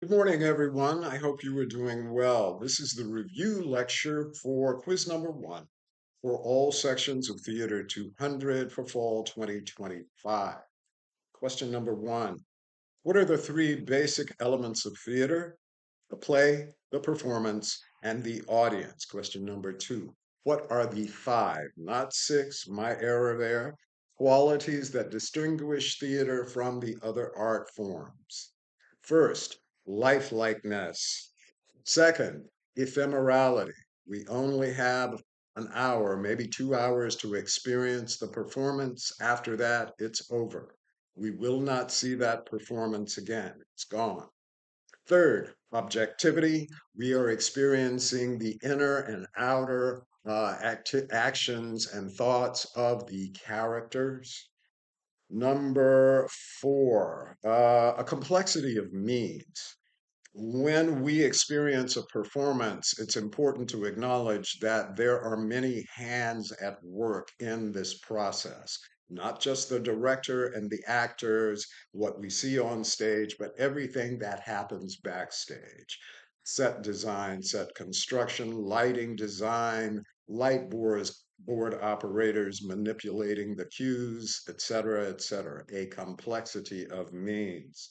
Good morning, everyone. I hope you are doing well. This is the review lecture for quiz number one for all sections of Theater 200 for fall 2025. Question number one. What are the three basic elements of theater? The play, the performance, and the audience. Question number two. What are the five, not six, my error there, qualities that distinguish theater from the other art forms? First, lifelikeness. Second, ephemerality. We only have an hour, maybe 2 hours to experience the performance. After that, it's over. We will not see that performance again. It's gone. Third, objectivity. We are experiencing the inner and outer actions and thoughts of the characters. Number four, a complexity of means. When we experience a performance, it's important to acknowledge that there are many hands at work in this process, not just the director and the actors, what we see on stage, but everything that happens backstage. Set design, set construction, lighting design, board operators manipulating the cues, etc., etc. A complexity of means.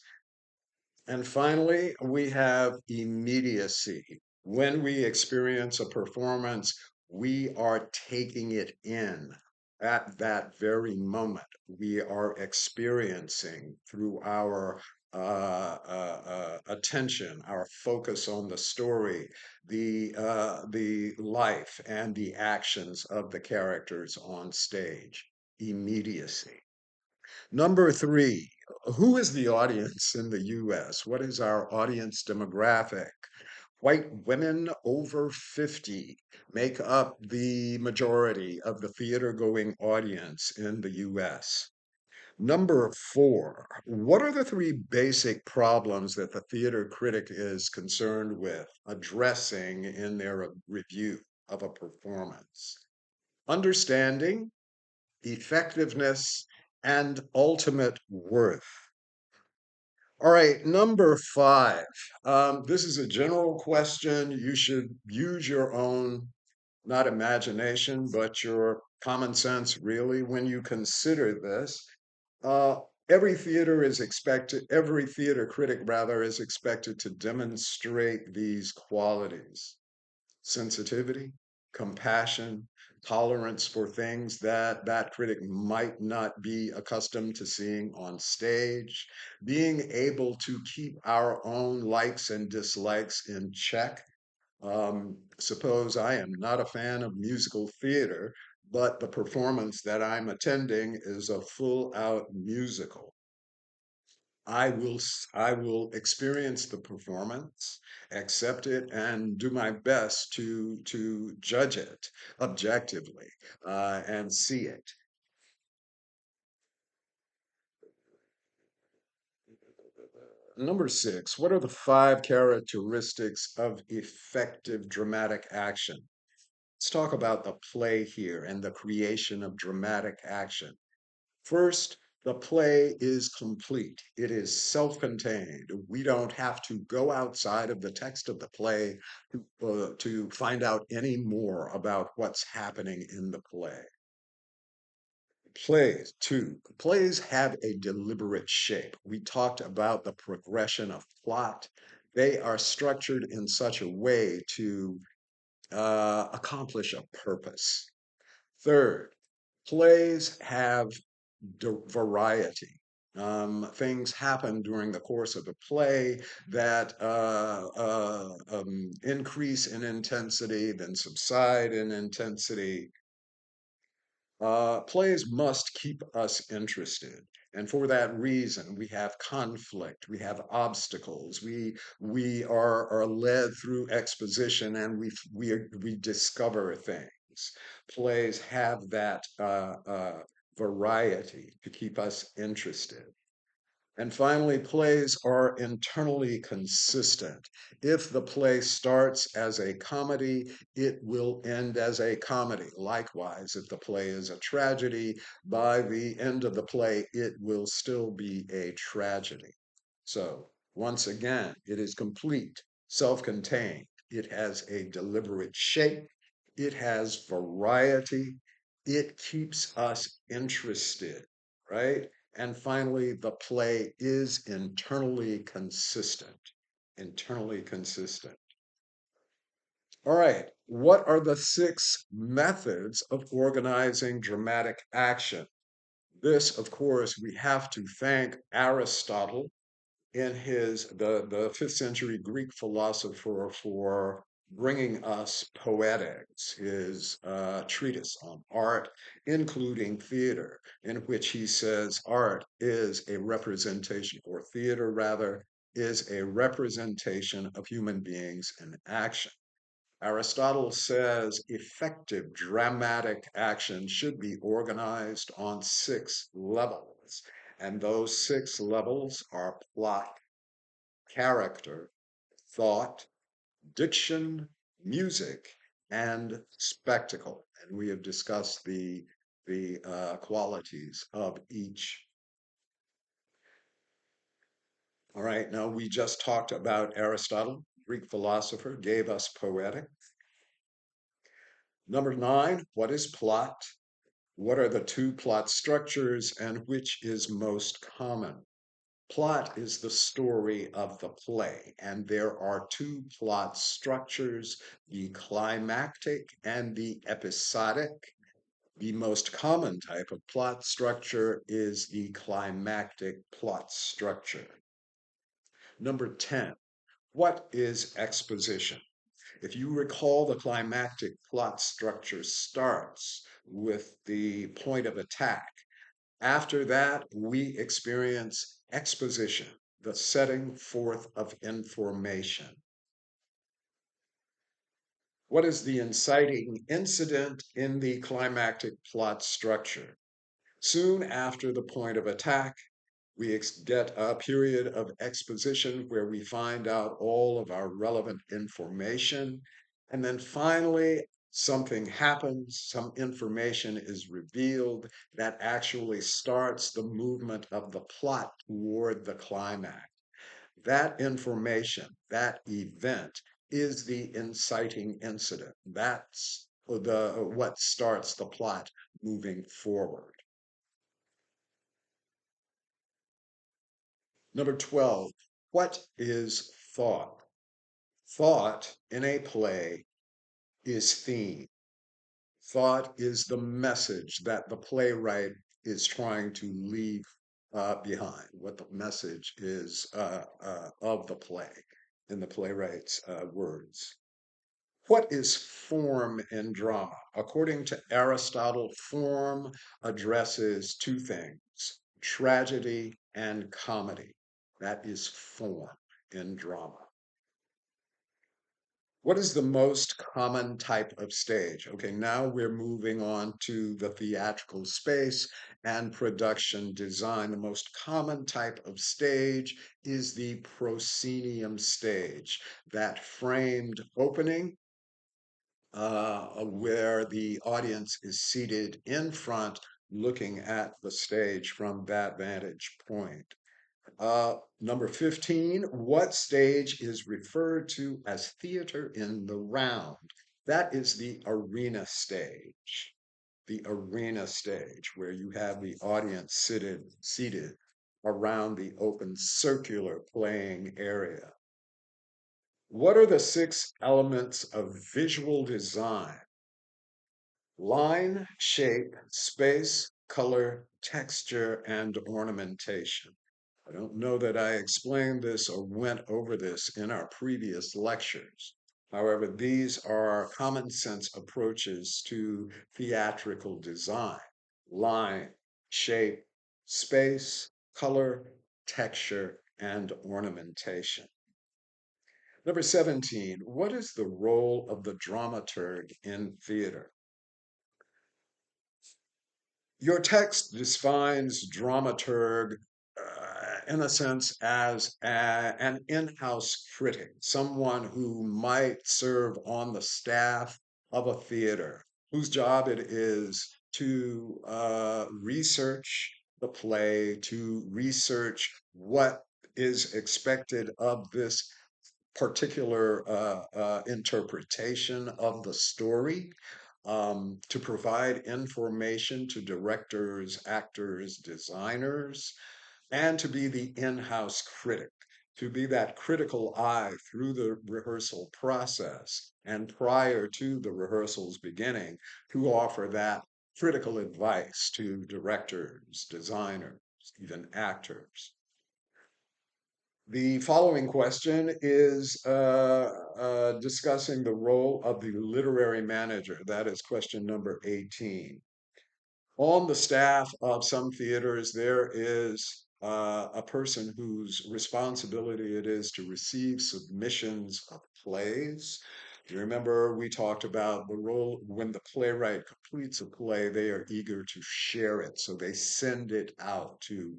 And finally, we have immediacy. When we experience a performance, we are taking it in at that very moment. We are experiencing through our attention, our focus on the story, the life and the actions of the characters on stage. Immediacy. Number three, who is the audience in the US? What is our audience demographic? White women over 50 make up the majority of the theater going audience in the US. Number four, what are the three basic problems that the theater critic is concerned with addressing in their review of a performance? Understanding, effectiveness, and ultimate worth. All right, number five. This is a general question. You should use your own, not imagination, but your common sense, really, when you consider this. Uh, every theater critic, rather, is expected to demonstrate these qualities: sensitivity, compassion, tolerance for things that that critic might not be accustomed to seeing on stage, being able to keep our own likes and dislikes in check. Suppose I am not a fan of musical theater, but the performance that I'm attending is a full out musical. I will experience the performance, accept it, and do my best to judge it objectively and see it. Number six, what are the five characteristics of effective dramatic action? Let's talk about the play here and the creation of dramatic action. First, the play is complete. It is self-contained. We don't have to go outside of the text of the play to find out any more about what's happening in the play. Plays, too. Plays have a deliberate shape. We talked about the progression of plot. They are structured in such a way to accomplish a purpose. Third, plays have variety. Things happen during the course of the play that increase in intensity, then subside in intensity. Plays must keep us interested. And for that reason, we have conflict, we have obstacles, we are led through exposition, and we discover things. Plays have that variety to keep us interested. And finally, plays are internally consistent. If the play starts as a comedy, it will end as a comedy. Likewise, if the play is a tragedy, by the end of the play, it will still be a tragedy. So, Once again, it is complete, self-contained. It has a deliberate shape. It has variety. It keeps us interested, right? And finally, the play is internally consistent. Internally consistent. All right, what are the six methods of organizing dramatic action? This, of course, we have to thank Aristotle in the 5th century Greek philosopher for bringing us Poetics, his treatise on art, including theater, in which he says art is a representation, or theater rather, is a representation of human beings in action. Aristotle says effective dramatic action should be organized on six levels, and those six levels are plot, character, thought, diction, music, and spectacle. And we have discussed the qualities of each. All right, now we just talked about Aristotle, Greek philosopher, gave us poetic. Number 9, what is plot? What are the two plot structures and which is most common? Plot is the story of the play, and there are two plot structures, the climactic and the episodic. The most common type of plot structure is the climactic plot structure. Number 10, what is exposition? If you recall, the climactic plot structure starts with the point of attack. After that, we experience exposition, the setting forth of information. What is the inciting incident in the climactic plot structure? Soon after the point of attack, we get a period of exposition where we find out all of our relevant information. And then finally, something happens, some information is revealed that actually starts the movement of the plot toward the climax. That information, that event, is the inciting incident. That's the what starts the plot moving forward. Number 12, what is thought? Thought in a play is theme. Thought is the message that the playwright is trying to leave behind, what the message is of the play in the playwright's words. What is form in drama? According to Aristotle, form addresses two things, tragedy and comedy. That is form in drama. What is the most common type of stage? Okay, now we're moving on to the theatrical space and production design. The most common type of stage is the proscenium stage, that framed opening where the audience is seated in front looking at the stage from that vantage point. Number 15, what stage is referred to as theater in the round? That is the arena stage. The arena stage, where you have the audience seated around the open circular playing area. What are the six elements of visual design? Line, shape, space, color, texture, and ornamentation. I don't know that I explained this or went over this in our previous lectures. However, these are common sense approaches to theatrical design. Line, shape, space, color, texture, and ornamentation. Number 17, what is the role of the dramaturg in theater? Your text defines dramaturg in a sense as an in-house critic, someone who might serve on the staff of a theater, whose job it is to research the play, to research what is expected of this particular interpretation of the story, to provide information to directors, actors, designers, and to be the in-house critic, to be that critical eye through the rehearsal process and prior to the rehearsal's beginning to offer that critical advice to directors, designers, even actors. The following question is discussing the role of the literary manager. That is question number 18. On the staff of some theaters, there is a person whose responsibility it is to receive submissions of plays. You remember we talked about the role when the playwright completes a play, they are eager to share it. So they send it out to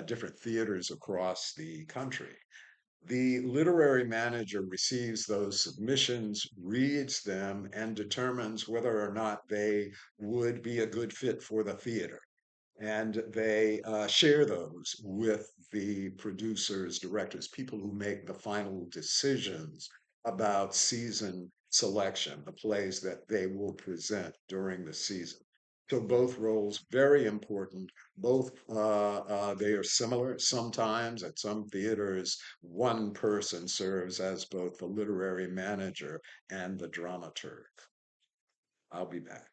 different theaters across the country. The literary manager receives those submissions, reads them, and determines whether or not they would be a good fit for the theater. And they share those with the producers, directors, people who make the final decisions about season selection, the plays that they will present during the season. So both roles very important. Both they are similar. Sometimes at some theaters, one person serves as both the literary manager and the dramaturg. I'll be back.